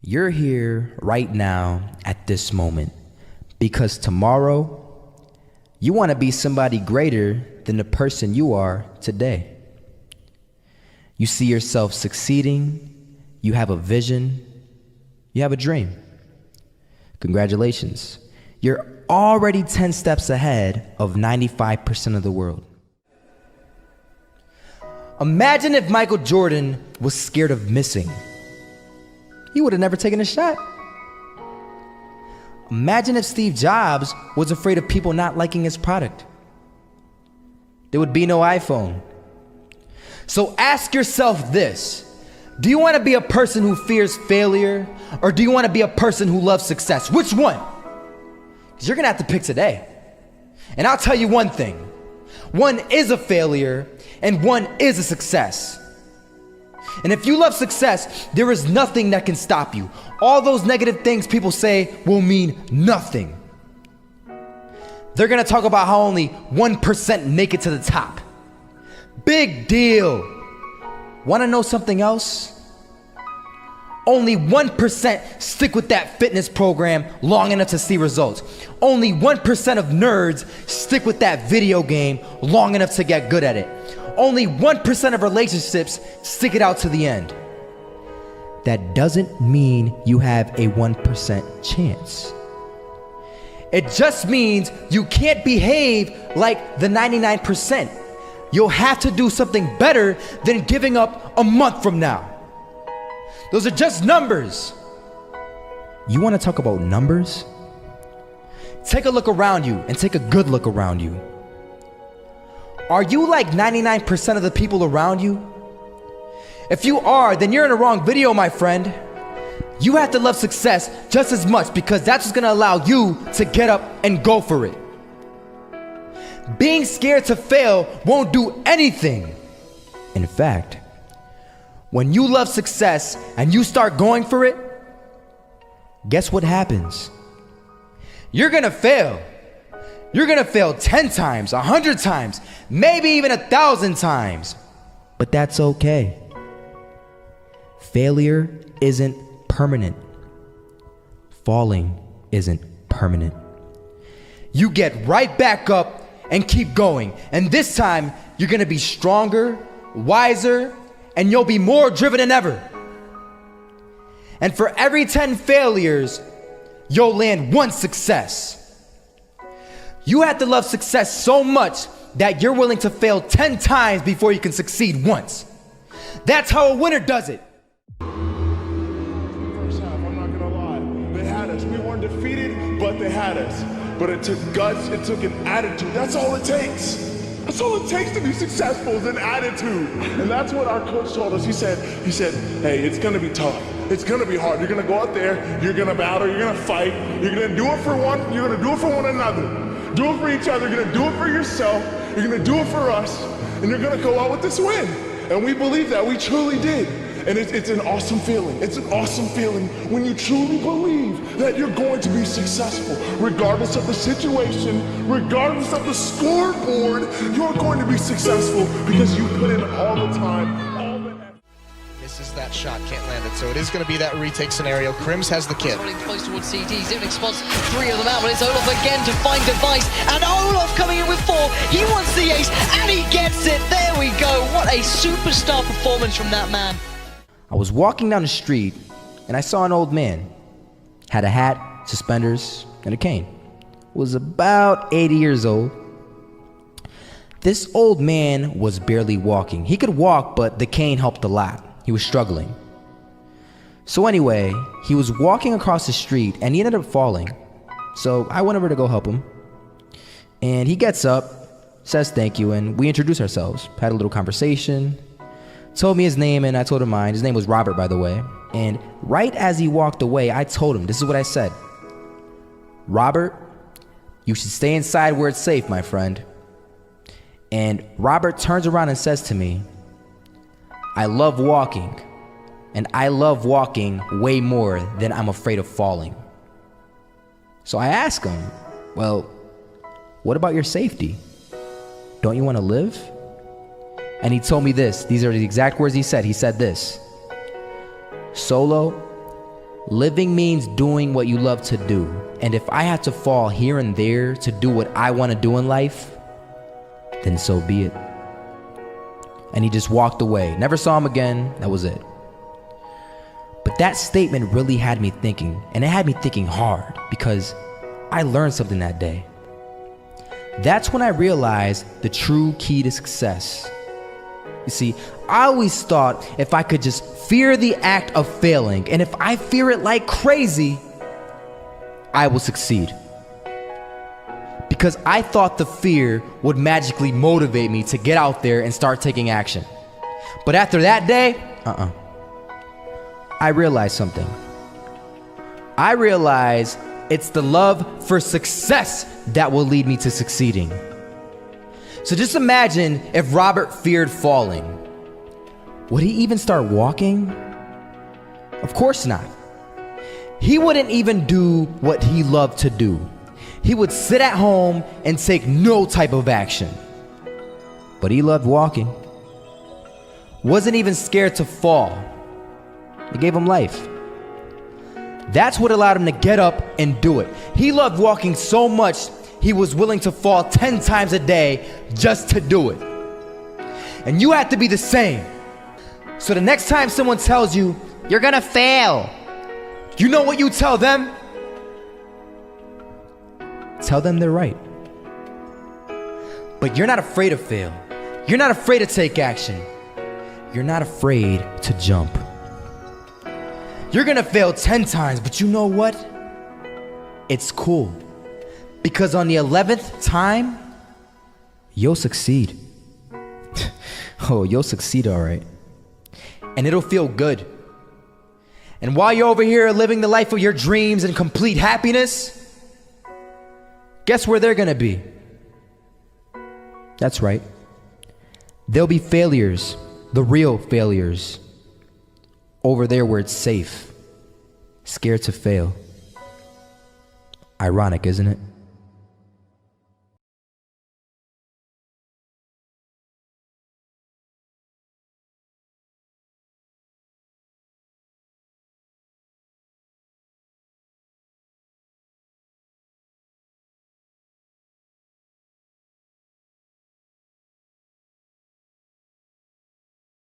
You're here right now at this moment because tomorrow you want to be somebody greater than the person you are today. You see yourself succeeding, you have a vision, you have a dream. Congratulations. You're already 10 steps ahead of 95% of the world. Imagine if Michael Jordan was scared of missing. He would have never taken a shot. Imagine if Steve Jobs was afraid of people not liking his product. There would be no iPhone. So ask yourself this: do you want to be a person who fears failure, or do you want to be a person who loves success? Which one? Because you're going to have to pick today. And I'll tell you one thing: one is a failure and one is a success. And if you love success, there is nothing that can stop you. All those negative things people say will mean nothing. They're gonna talk about how only 1% make it to the top. Big deal. Wanna know something else? Only 1% stick with that fitness program long enough to see results. Only 1% of nerds stick with that video game long enough to get good at it. Only 1% of relationships stick it out to the end. That doesn't mean you have a 1% chance. It just means you can't behave like the 99%. You'll have to do something better than giving up a month from now. Those are just numbers. You want to talk about numbers? Take a look around you and take a good look around you. Are you like 99% of the people around you? If you are, then you're in the wrong video, my friend. You have to love success just as much, because that's what's gonna allow you to get up and go for it. Being scared to fail won't do anything. In fact, when you love success and you start going for it, guess what happens? You're gonna fail. You're gonna fail 10 times, 100 times, maybe even 1,000 times. But that's okay. Failure isn't permanent. Falling isn't permanent. You get right back up and keep going. And this time, you're gonna be stronger, wiser, and you'll be more driven than ever. And for every 10 failures, you'll land one success. You have to love success so much that you're willing to fail 10 times before you can succeed once. That's how a winner does it. First half, I'm not gonna lie. They had us. We weren't defeated, but they had us. But it took guts, it took an attitude. That's all it takes. That's all it takes to be successful, is an attitude. And that's what our coach told us. He said, hey, it's gonna be tough. It's gonna be hard. You're gonna go out there, you're gonna battle, you're gonna fight, you're gonna do it for one, you're gonna do it for one another. Do it for each other, you're gonna do it for yourself, you're gonna do it for us, and you're gonna go out with this win. And we believe that, we truly did. And it's an awesome feeling. It's an awesome feeling when you truly believe that you're going to be successful. Regardless of the situation, regardless of the scoreboard, you're going to be successful because you put in all the time. Misses that shot, can't land it, so it is going to be that retake scenario. Crims has the kid. Running close towards CT, Zivnik spots 3 of them out, but it's Olaf again to find Device, and Olaf coming in with 4. He wants the ace, and he gets it. There we go. What a superstar performance from that man. I was walking down the street and I saw an old man. Had a hat, suspenders, and a cane. Was about 80 years old. This old man was barely walking. He could walk, but the cane helped a lot. He was struggling. So anyway, he was walking across the street and he ended up falling. So I went over to go help him. And he gets up, says thank you, and we introduced ourselves. Had a little conversation. Told me his name and I told him mine. His name was Robert, by the way. And right as he walked away, I told him, this is what I said: Robert, you should stay inside where it's safe, my friend. And Robert turns around and says to me, I love walking, and I love walking way more than I'm afraid of falling. So I asked him, well, what about your safety? Don't you want to live? And he told me this. These are the exact words he said. He said this: Solo, Living means doing what you love to do. And if I have to fall here and there to do what I want to do in life, then so be it. And he just walked away. Never saw him again. That was it. But that statement really had me thinking, and it had me thinking hard, because I learned something that day. That's when I realized the true key to success. You see, I always thought if I could just fear the act of failing, and if I fear it like crazy, I will succeed. Because I thought the fear would magically motivate me to get out there and start taking action. But after that day, I realized something. I realized it's the love for success that will lead me to succeeding. So just imagine if Robert feared falling. Would he even start walking? Of course not. He wouldn't even do what he loved to do. He would sit at home and take no type of action. But he loved walking. Wasn't even scared to fall. It gave him life. That's what allowed him to get up and do it. He loved walking so much, he was willing to fall 10 times a day just to do it. And you have to be the same. So the next time someone tells you, you're gonna fail, you know what you tell them? Tell them they're right. But you're not afraid to fail. You're not afraid to take action. You're not afraid to jump. You're gonna fail 10 times, but you know what? It's cool. Because on the 11th time, you'll succeed. Oh, you'll succeed, all right. And it'll feel good. And while you're over here living the life of your dreams and complete happiness, guess where they're gonna be? That's right. They'll be failures, the real failures. Over there where it's safe, scared to fail. Ironic, isn't it?